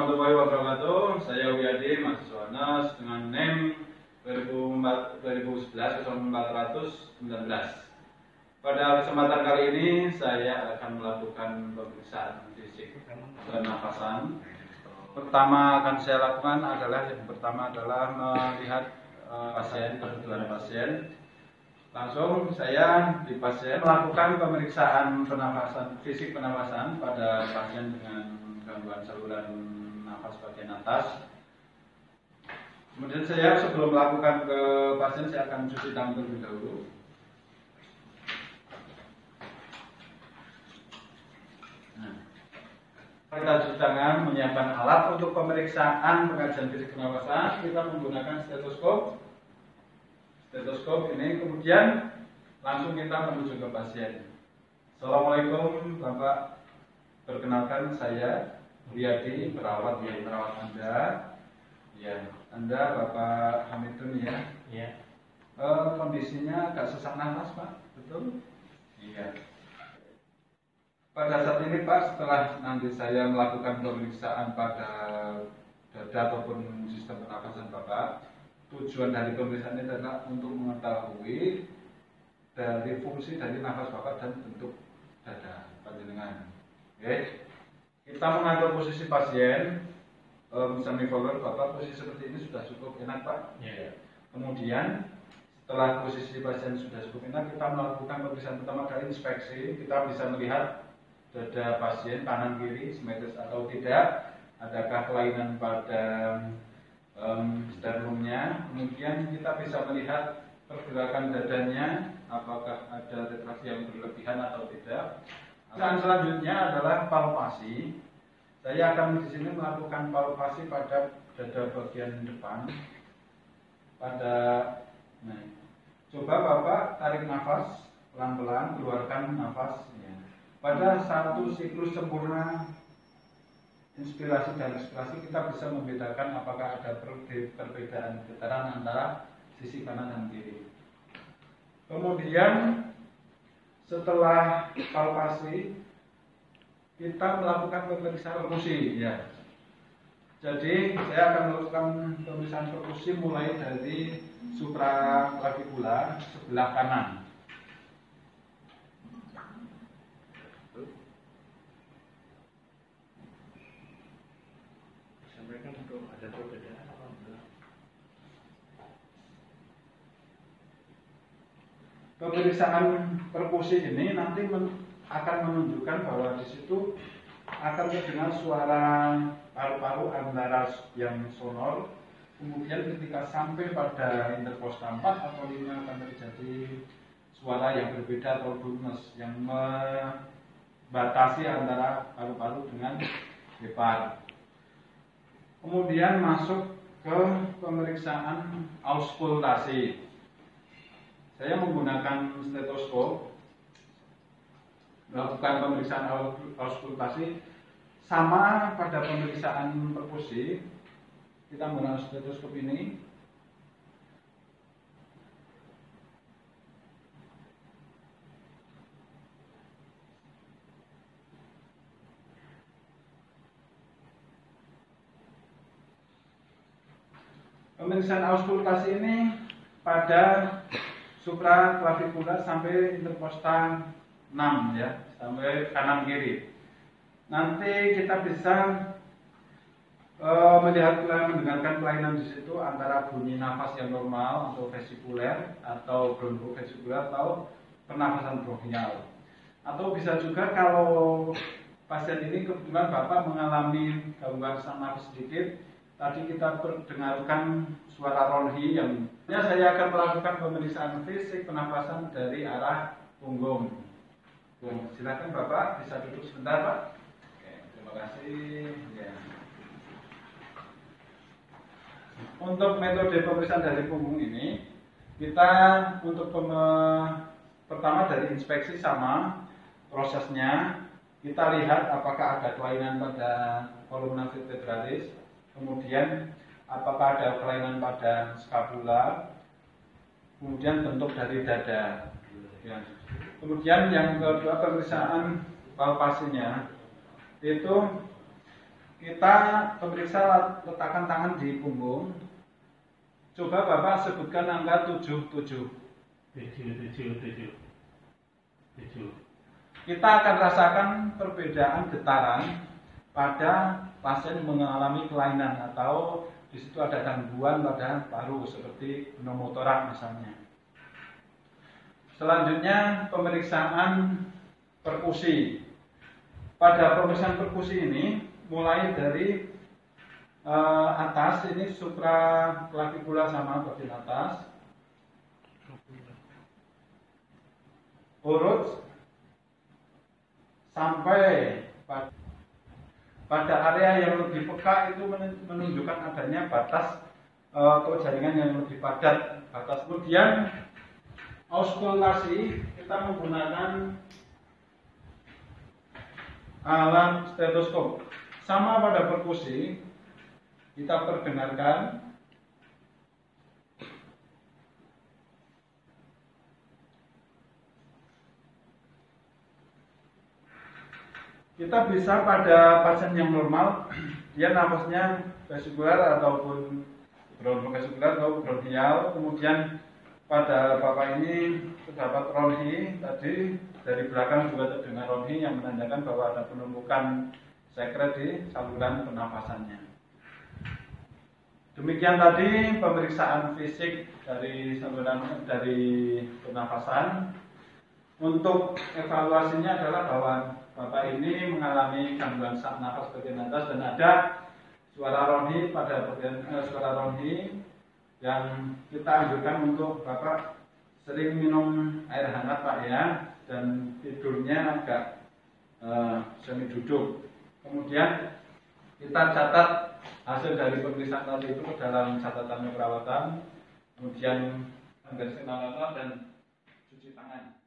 warahmatullahi wabarakatuh. Saya Wiyadi, mahasiswa UNAS dengan NEM 2011-0419. Pada kesempatan kali ini saya akan melakukan pemeriksaan fisik pernafasan. Pertama akan saya lakukan adalah melihat kebutuhan pasien. Langsung saya di pasien melakukan pemeriksaan pernafasan, fisik pernafasan pada pasien dengan gangguan saluran nafas bagian atas. Kemudian saya sebelum melakukan ke pasien, saya akan cuci tangan terlebih dahulu. Kita cuci tangan, menyiapkan alat untuk pemeriksaan pengajian fisik pernafasan. Kita menggunakan stetoskop. Stetoskop ini kemudian langsung kita menuju ke pasien. Assalamualaikum Bapak, perkenalkan saya Wiyadi, perawat yang merawat Anda. Ya, Anda Bapak Hamidun ya? Iya. Kondisinya agak sesak nafas Pak, betul? Iya. Pada saat ini Pak, setelah nanti saya melakukan pemeriksaan pada dada ataupun sistem pernafasan Bapak, tujuan dari pemeriksaan ini adalah untuk mengetahui dari fungsi dari nafas Bapak dan bentuk dada panjenengan. Oke. Kita mengatur posisi pasien. Misalnya follower Bapak, posisi seperti ini sudah cukup enak Pak. Ya. Kemudian setelah posisi pasien sudah cukup enak, kita melakukan pemeriksaan pertama kali inspeksi. Kita bisa melihat dada pasien kanan kiri simetris atau tidak, adakah kelainan pada sternumnya. Kemudian kita bisa melihat pergerakan dadanya, apakah ada retraksi yang berlebihan atau tidak. Dan selanjutnya adalah palpasi. Saya akan di sini melakukan palpasi pada dada bagian depan. Coba Bapak tarik nafas pelan-pelan, keluarkan nafasnya. Pada satu siklus sempurna inspirasi dan ekspirasi kita bisa membedakan apakah ada perbedaan getaran antara sisi kanan dan kiri. Kemudian setelah palpasi kita melakukan pemeriksaan perkusi ya. Jadi saya akan melakukan pemeriksaan perkusi mulai dari supraclavicular sebelah kanan. Sampaikan untuk ada perbedaan apa enggak? Pemeriksaan perkusi ini nanti akan menunjukkan bahwa di situ akan terdengar suara paru-paru antara yang sonor. Kemudian ketika sampai pada interkosta 4 atau 5 akan terjadi suara yang berbeda atau dulness yang membatasi antara paru-paru dengan hepar. Kemudian masuk ke pemeriksaan auskultasi. Saya menggunakan stetoskop melakukan pemeriksaan auskultasi sama pada pemeriksaan perkusi. Kita menggunakan stetoskop ini. Pemeriksaan auskultasi ini pada supraclavicular sampai interkosta 6 ya, sampai kanan kiri. Nanti kita bisa mendengarkan kelainan di situ antara bunyi nafas yang normal atau vesikuler atau bronkovesikuler atau pernafasan bronkial. Atau bisa juga kalau pasien ini kebetulan Bapak mengalami gangguan sesak nafas sedikit, tadi kita dengarkan suara ronhi yang saya akan melakukan pemeriksaan fisik pernafasan dari arah punggung. Silakan Bapak bisa duduk sebentar Pak. Oke, terima kasih. Ya. Untuk metode pemeriksaan dari punggung ini, kita untuk pertama dari inspeksi sama prosesnya, kita lihat apakah ada kelainan pada columna vertebralis, kemudian apakah ada kelainan pada skapula, kemudian bentuk dari dada. Ya. Kemudian yang kedua pemeriksaan palpasinya itu kita pemeriksa letakkan tangan di punggung. Coba Bapak sebutkan angka 77. 7. Kita akan rasakan perbedaan getaran pada pasien mengalami kelainan atau di situ ada gangguan pada paru seperti pneumotorak misalnya. Selanjutnya pemeriksaan perkusi. Pada pemeriksaan perkusi ini mulai dari atas ini supraclavicular sama bagian atas, urut sampai pada area yang lebih peka itu menunjukkan adanya batas atau jaringan yang lebih padat batas. Kemudian auskultasi kita menggunakan alat stetoskop. Sama pada perkusi, kita perdengarkan kita bisa pada pasien yang normal, dia nafasnya vesikular ataupun bronkovesikular atau bronkial. Kemudian pada Bapak ini terdapat ronhi, tadi dari belakang juga terdengar ronhi yang menandakan bahwa ada penumpukan sekret di saluran pernafasannya. Demikian tadi pemeriksaan fisik dari saluran pernafasan. Untuk evaluasinya adalah bahwa Bapak ini mengalami gangguan sak nafas bagian atas dan ada suara ronhi pada bagian suara ronhi yang kita anjurkan untuk Bapak sering minum air hangat Pak ya, dan tidurnya agak semi duduk. Kemudian kita catat hasil dari pemeriksaan tadi itu dalam catatan perawatan, kemudian membersihkan alat dan cuci tangan.